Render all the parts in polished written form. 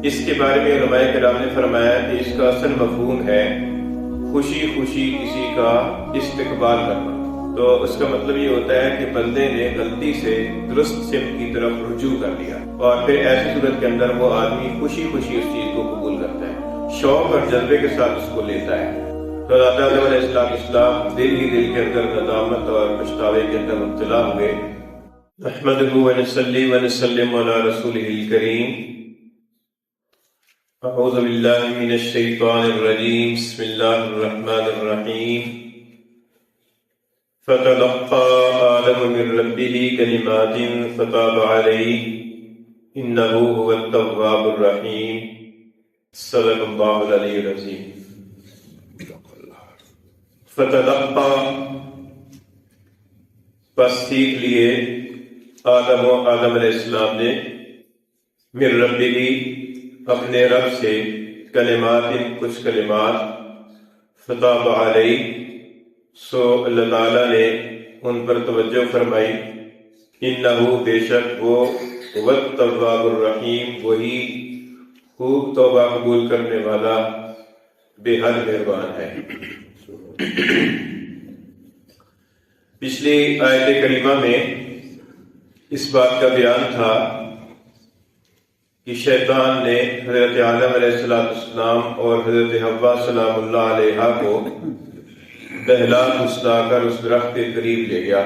اس کے بارے میں علماء کرام نے فرمایا کہ اس کا اصل مفہوم ہے خوشی خوشی کسی کا استقبال کرنا۔ تو اس کا مطلب یہ ہوتا ہے کہ بندے نے غلطی سے درست سمت کی طرف رجوع کر لیا، اور پھر ایسی صورت کے اندر وہ آدمی خوشی خوشی اس چیز کو قبول کرتا ہے، شوق اور جذبے کے ساتھ اس کو لیتا ہے۔ تو اللہ تعالیٰ علیہ السلام دل ہی دل کے اندر ندامت اور پچھتاوے کے اندر مبتلا ہوئے۔ نحمدہ ونصلی ونسلم علی رسولہ الکریم۔ اعوذ باللہ من الشیطان الرجیم، بسم اللہ الرحمن الرحیم۔ فتلقى آدم من ربه كلمات فتاب عليه إنه هو التواب الرحيم۔ صدق اللہ العلی العظیم۔ فتلقى پس سیکھ لیے آدم علیہ السلام نے من ربہ اپنے رب سے کلمات کچھ کلمات، فتاب علیہ سو اللہ تعالیٰ نے ان پر توجہ فرمائی، انہو بے شک وہ التواب الرحیم وہی خوب توبہ قبول کرنے والا بے حد مہربان ہے۔ پچھلی آیت کریمہ میں اس بات کا بیان تھا کہ شیطان نے حضرت آدم علیہ السلام اور حضرت حوا سلام اللہ علیہ کو بہلا پھسلا کر اس درخت کے قریب لے گیا،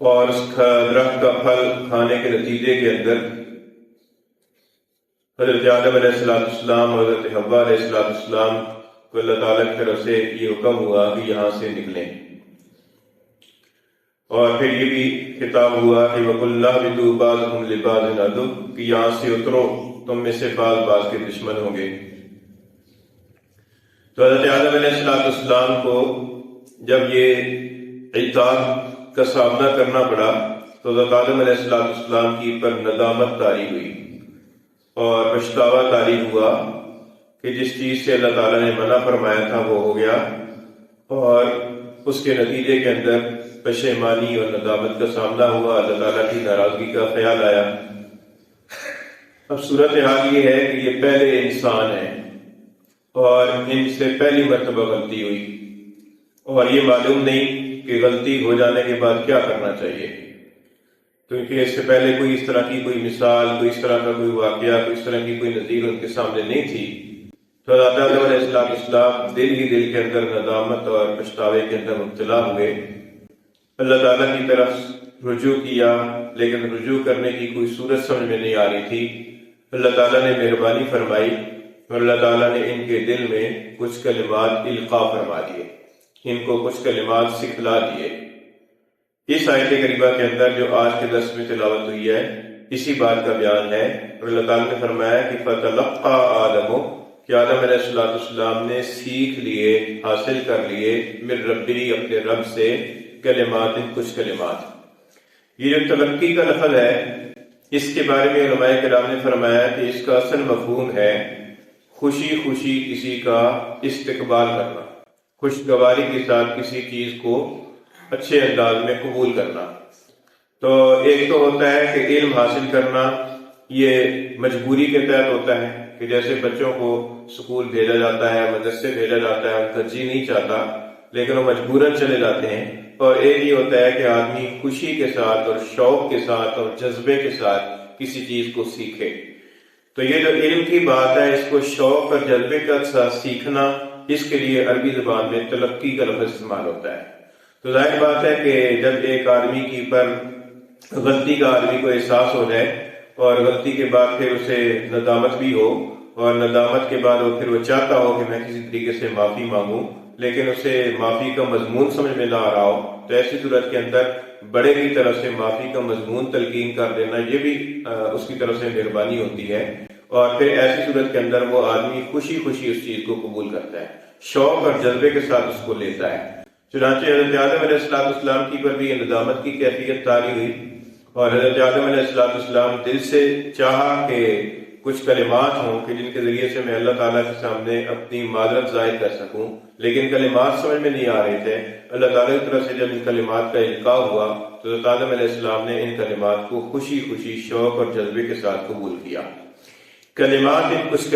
اور اس درخت کا پھل کھانے کے نتیجے کے اندر حضرت آدم علیہ السلام اور حضرت حوا علیہ السلام کو اللہ تعالیٰ کی طرف سے یہ حکم ہوا کہ یہاں سے نکلیں، اور پھر یہ بھی خطاب ہوا کہ وَقُلْنَا اهْبِطُوا بَعْضُكُمْ لِبَعْضٍ عَدُوٌّ کہ یہاں سے اترو، تم میں سے بعض کے دشمن ہوں گے۔ تو حضرت آدم علیہ السلام کو جب یہ عتاب کا سامنا کرنا پڑا تو حضرت آدم علیہ السلام کی پر ندامت طاری ہوئی اور پچھتاوا طاری ہوا کہ جس چیز سے اللہ تعالیٰ نے منع فرمایا تھا وہ ہو گیا، اور اس کے نتیجے کے اندر پشیمانی اور ندامت کا سامنا ہوا، اللہ تعالیٰ کی ناراضگی کا خیال آیا۔ اب صورتحال یہ ہے کہ یہ پہلے انسان ہیں اور ان سے پہلی مرتبہ غلطی ہوئی، اور یہ معلوم نہیں کہ غلطی ہو جانے کے بعد کیا کرنا چاہیے، کیونکہ اس سے پہلے کوئی اس طرح کی کوئی مثال، کوئی اس طرح کا کوئی واقعہ، کوئی اس طرح کی کوئی نظیر ان کے سامنے نہیں تھی۔ تو اللہ تعالیٰ علیہ السلام دل ہی دل کے اندر ندامت اور پچھتاوے کے اندر مبتلا ہوئے، اللہ تعالیٰ کی طرف رجوع کیا، لیکن رجوع کرنے کی کوئی صورت سمجھ میں نہیں آ رہی تھی۔ اللہ تعالیٰ نے مہربانی فرمائی اور اللہ تعالیٰ نے ان کے دل میں کچھ کلمات القاء فرما دیے، ان کو کچھ کلمات سکھلا دیے۔ اس آیت کریمہ کے اندر جو آج کے درس میں تلاوت ہوئی ہے اسی بات کا بیان ہے، اور اللہ تعالیٰ نے فرمایا کہ فتلقى آدم کہ آدم علیہ السلام نے سیکھ لیے، حاصل کر لیے، من ربی اپنے رب سے، کلمات کچھ کلمات۔ یہ جو تلقی کا لفظ ہے اس کے بارے میں علماء کرام نے فرمایا کہ اس کا اصل مفہوم ہے خوشی خوشی کسی کا استقبال کرنا، خوشگواری کے ساتھ کسی چیز کو اچھے انداز میں قبول کرنا۔ تو ایک تو ہوتا ہے کہ علم حاصل کرنا یہ مجبوری کے تحت ہوتا ہے، کہ جیسے بچوں کو اسکول بھیجا جاتا ہے، مدرسے بھیجا جاتا ہے، ان کا جی نہیں چاہتا لیکن وہ مجبوراً چلے جاتے ہیں۔ اور ایک یہ ہوتا ہے کہ آدمی خوشی کے ساتھ اور شوق کے ساتھ اور جذبے کے ساتھ کسی چیز کو سیکھے۔ تو یہ جو علم کی بات ہے اس کو شوق اور جذبے کے ساتھ سیکھنا، اس کے لیے عربی زبان میں تلقی کا لفظ استعمال ہوتا ہے۔ تو ظاہر بات ہے کہ جب ایک آدمی کی پر غلطی کا آدمی کو احساس ہو جائے اور غلطی کے بعد پھر اسے ندامت بھی ہو، اور ندامت کے بعد پھر وہ چاہتا ہو کہ میں کسی طریقے سے معافی مانگوں، لیکن اسے معافی کا مضمون سمجھ میں نہ آ رہا ہو، تو ایسی صورت کے اندر بڑے کی طرف سے معافی کا مضمون تلقین کر دینا یہ بھی اس کی طرف سے مہربانی ہوتی ہے، اور پھر ایسی صورت کے اندر وہ آدمی خوشی خوشی اس چیز کو قبول کرتا ہے، شوق اور جذبے کے ساتھ اس کو لیتا ہے۔ چنانچہ حضرت آدم علیہ السلام کی پر بھی یہ ندامت کی کیفیت طاری ہوئی، اور حضرت آدم علیہ السلام دل سے چاہا کہ کچھ کلمات ہوں کہ جن کے ذریعے سے میں اللہ تعالیٰ کے سامنے اپنی معذرت ظاہر کر سکوں، لیکن کلمات سمجھ میں نہیں آ رہے تھے۔ اللہ تعالیٰ کی طرف سے جب ان کلمات کا القاء ہوا تو حضرت آدم علیہ السلام نے ان کلمات کو خوشی خوشی شوق اور جذبے کے ساتھ قبول کیا۔ کلمات کچھ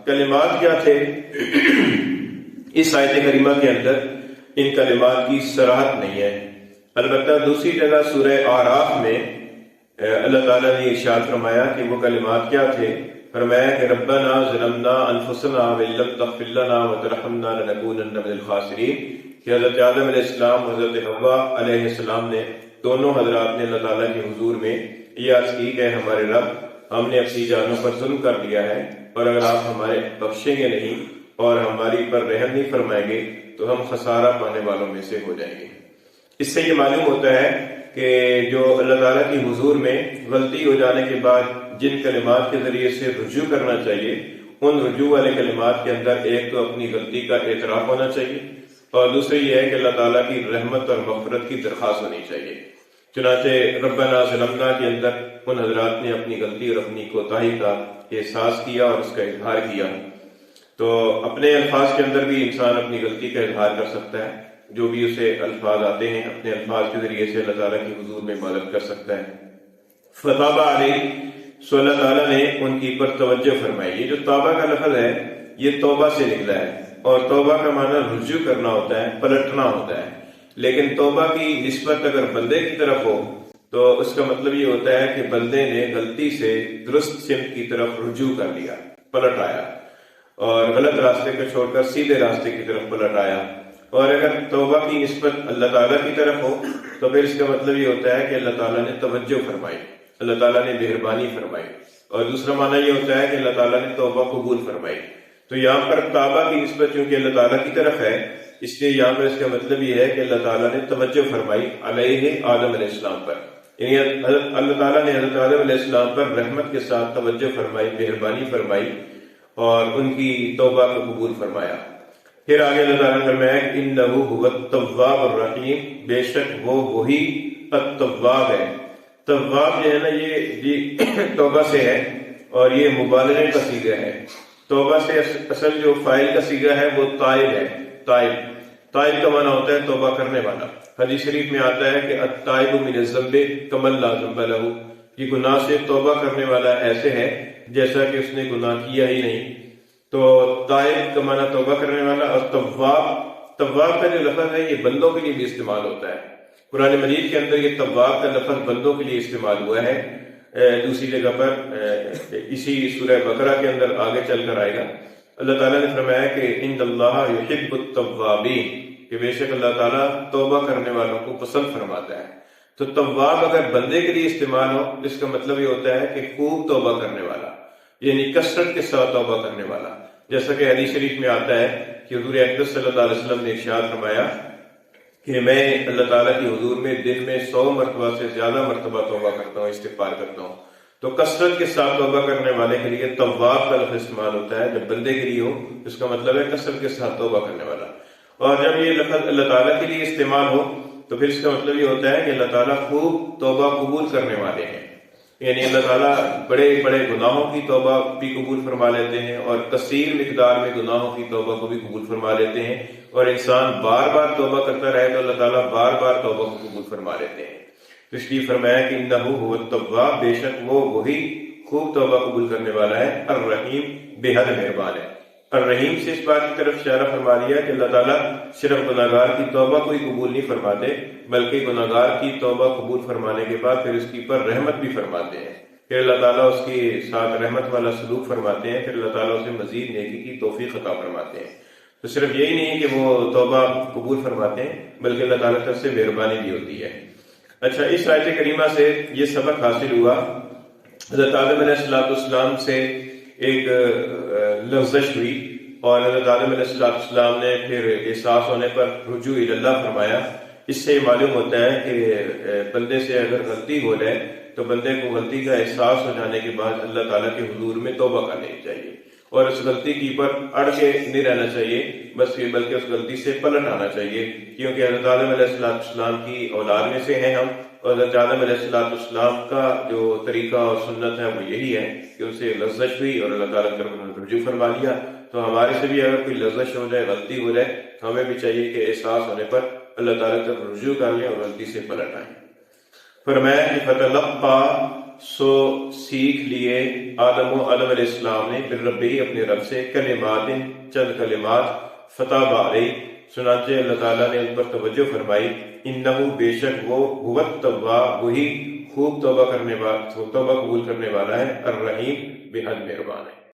کلمات کیا تھے؟ اس آیت کریمہ کے اندر ان کلمات کی صراحت نہیں ہے، البتہ دوسری جگہ سورہ اعراف میں اللہ تعالیٰ نے ارشاد فرمایا کہ وہ کلمات کیا تھے۔ فرمایا کہ ربنا ظلمنا انفسنا وان لم تغفر لنا وترحمنا لنکونن من الخاسرین، کہ حضرت آدم علیہ السلام حضرت حوا علیہ السلام نے، دونوں حضرات نے اللہ تعالیٰ کے حضور میں یہ عرض کی کہ ہمارے رب، ہم نے اپنی جانوں پر ظلم کر دیا ہے، اور اگر آپ ہمارے بخشیں گے نہیں اور ہماری پر رحم نہیں فرمائیں گے تو ہم خسارہ پانے والوں میں سے ہو جائیں گے۔ اس سے یہ معلوم ہوتا ہے کہ جو اللہ تعالیٰ کی حضور میں غلطی ہو جانے کے بعد جن کلمات کے ذریعے سے رجوع کرنا چاہیے، ان رجوع والے کلمات کے اندر ایک تو اپنی غلطی کا اعتراف ہونا چاہیے، اور دوسرے یہ ہے کہ اللہ تعالیٰ کی رحمت اور مغفرت کی درخواست ہونی چاہیے۔ چنانچہ ربنا ظلمنا کے اندر ان حضرات نے اپنی غلطی اور اپنی کوتاہی کا احساس کیا اور اس کا اظہار کیا۔ تو اپنے الفاظ کے اندر بھی انسان اپنی غلطی کا اظہار کر سکتا ہے، جو بھی اسے الفاظ آتے ہیں اپنے الفاظ کے ذریعے سے اللہ تعالیٰ کی حضور میں مدد کر سکتا ہے۔ فتاب علیہ، سو اللہ تعالیٰ نے ان کی پر توجہ فرمائی۔ یہ جو توبہ کا لفظ ہے یہ توبہ سے نکلا ہے، اور توبہ کا معنی رجوع کرنا ہوتا ہے، پلٹنا ہوتا ہے، لیکن توبہ کی نسبت اگر بندے کی طرف ہو تو اس کا مطلب یہ ہوتا ہے کہ بندے نے غلطی سے درست سمت کی طرف رجوع کر لیا، پلٹ آیا، اور غلط راستے کو چھوڑ کر سیدھے راستے کی طرف پلٹ آیا۔ اور اگر توبہ کی نسبت اللہ تعالیٰ کی طرف ہو تو پھر اس کا مطلب یہ ہوتا ہے کہ اللہ تعالیٰ نے توجہ فرمائی، اللہ تعالیٰ نے مہربانی فرمائی، اور دوسرا معنی یہ ہوتا ہے کہ اللہ تعالیٰ نے توبہ قبول فرمائی۔ تو یہاں پر توبہ کی نسبت چونکہ اللہ تعالیٰ کی طرف ہے، اس لیے یہاں پر اس کا مطلب یہ ہے کہ اللہ تعالیٰ نے توجہ فرمائی علیہ آدم علیہ السلام پر، یعنی اللہ تعالیٰ نے حضرت آدم علیہ السلام پر رحمت کے ساتھ توجہ فرمائی، مہربانی فرمائی، اور ان کی توبہ کو قبول فرمایا۔ پھر آگے اللہ تعالیٰ نے فرمایا کہ انہ ھو التواب الرحیم، بے شک وہ وہی التواب ہے۔ تواب جو ہے نا یہ توبہ سے ہے، اور یہ مبالغے کا صیغہ ہے۔ توبہ سے اصل جو فاعل کا صیغہ ہے وہ تائب ہے، تائب کا معنی ہوتا ہے توبہ کرنے والا۔ حدیث شریف میں آتا ہے کہ التائب من الذنب کمن لا ذنب لہ، یہ گناہ سے توبہ کرنے والا ایسے ہے جیسا کہ اس نے گناہ کیا ہی نہیں۔ تو تائب کا معنی توبہ کرنے والا، اور تواب کا جو لفظ ہے یہ بندوں کے لیے بھی استعمال ہوتا ہے۔ قرآن مجید کے اندر یہ تواب کا لفظ بندوں کے لیے استعمال ہوا ہے، دوسری جگہ پر اسی سورہ بقرہ کے اندر آگے چل کر آئے گا۔ اللہ تعالیٰ نے فرمایا کہ ان اللہ یحب التوابین، کہ بے شک اللہ تعالیٰ توبہ کرنے والوں کو پسند فرماتا ہے۔ تو تواب اگر بندے کے لیے استعمال ہو اس کا مطلب یہ ہوتا ہے کہ خوب توبہ کرنے والا، یعنی کثرت کے ساتھ توبہ کرنے والا، جیسا کہ حدیث شریف میں آتا ہے کہ حضور اقدس صلی اللہ علیہ وسلم نے ارشاد فرمایا کہ میں اللہ تعالیٰ کی حضور میں دن میں 100 مرتبہ سے زیادہ مرتبہ توبہ کرتا ہوں، استغفار کرتا ہوں۔ تو کثرت کے ساتھ توبہ کرنے والے کے لیے تواب کا لفظ استعمال ہوتا ہے، جب بندے کے لیے ہو اس کا مطلب ہے کثرت کے ساتھ توبہ کرنے والا، اور جب یہ لفظ اللہ تعالیٰ کے لیے استعمال ہو تو پھر اس کا مطلب یہ ہوتا ہے کہ اللہ تعالیٰ خوب توبہ قبول کرنے والے ہیں، یعنی اللہ تعالیٰ بڑے بڑے گناہوں کی توبہ بھی قبول فرما لیتے ہیں، اور کثیر مقدار میں گناہوں کی توبہ کو بھی قبول فرما لیتے ہیں، اور انسان بار بار توبہ کرتا رہے تو اللہ تعالیٰ بار بار توبہ کو قبول فرما لیتے ہیں۔ تو اس لیے فرمایا کہ انہ ھو التواب، بے شک وہ وہی خوب توبہ قبول کرنے والا ہے، الرحیم، بے حد مہربان ہے۔ الرحیم سے اس بات کی طرف اشارہ فرما دیا کہ اللہ تعالیٰ صرف گناہگار کی توبہ کو ہی قبول نہیں فرماتے، بلکہ گناہگار کی توبہ قبول فرمانے کے بعد پھر اس کی پر رحمت بھی فرماتے ہیں، پھر اللہ تعالیٰ اس کے ساتھ رحمت والا سلوک فرماتے ہیں، پھر اللہ تعالیٰ اسے مزید نیکی کی توفیق عطا فرماتے ہیں۔ تو صرف یہی نہیں کہ وہ توبہ قبول فرماتے ہیں بلکہ اللہ تعالیٰ کی طرف سے مہربانی بھی ہوتی ہے۔ اچھا، اس آیت کریمہ سے یہ سبق حاصل ہوا، حضرت آدم علیہ السلام سے ایک لغزش ہوئی، اور حضرت آدم علیہ السلام نے پھر احساس ہونے پر رجوع اللہ فرمایا۔ اس سے معلوم ہوتا ہے کہ بندے سے اگر غلطی ہو جائے تو بندے کو غلطی کا احساس ہو جانے کے بعد اللہ تعالیٰ کے حضور میں توبہ کر لینی چاہیے، اور اس غلطی کی پر اڑ کے نہیں رہنا چاہیے بلکہ اس غلطی سے پلٹ آنا چاہیے، کیونکہ حضرت آدم علیہ السلام کی اولاد میں سے ہیں ہم، اور حضرت آدم علیہ السلام کا جو طریقہ اور سنت ہے وہ یہی ہے کہ ان سے لغزش ہوئی اور اللہ تعالیٰ کی طرف رجوع فرما لیا۔ تو ہمارے سے بھی اگر کوئی لغزش ہو جائے، غلطی ہو جائے، تو ہمیں بھی چاہیے کہ احساس ہونے پر اللہ تعالیٰ کی طرف رجوع کر لیں اور غلطی سے پلٹ آئیں۔ فرمایا کہ فتلقى سو سیکھ لیے آدم علیہ السلام نے پھر ربی اپنے رب سے کلمات، چند کلمات فتح علیہ، چنانچہ اللہ تعالیٰ نے ان پر توجہ فرمائی، انہو بے شک وہ هو التواب، وہی خوب توبہ قبول کرنے والا ہے، الرحیم بے حد مہربان ہے۔